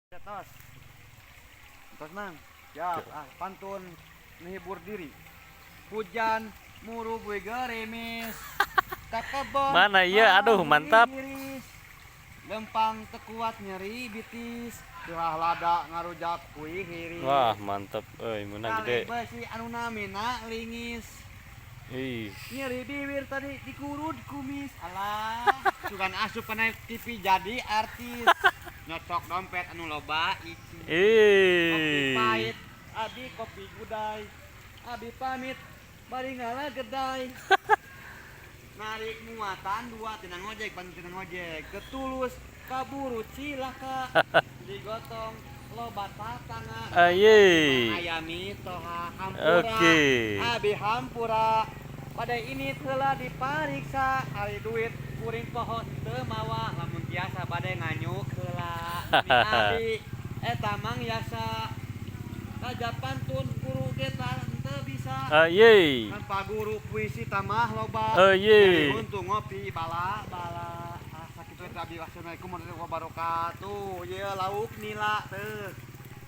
Tos. Tos mang. Ya, pantun menghibur diri. Hujan muru gue gerimis. Kakebon. Mana iya, aduh mantap. Lempang tekuat nyeri bitis. Tulah lada ngarujak kuih hiris. Wah, mantap. Menang gede. Besi anu namina lingis. Ih. Nyeri bibir tadi dikurut kumis. Alah, sugan asup kana TV jadi artis. Nyocok dompet anu loba ici. Kopi pahit, abi kopi gudai. Abi pamit, bari ngalah gedai. Narik muatan dua tina ngojek, pan tina ngojek. Ketulus kaburu cilaka. Digotong loba tatanga. Aye. Ayami toha hampura. Oke. Abi hampura. Pada ini telah dipariksa hari duit kuring pohon teu mawa lamun biasa bade nganyuk heula. Abi eta mang yasa raja pantun guru deta teu bisa. Aye. Kan Pak Guru puisi tamah loba. Aye. Untuk ngopi bala. Sakitu eta abi wassalamualaikum warahmatullahi wabarakatuh. Ieu lauk nila teu.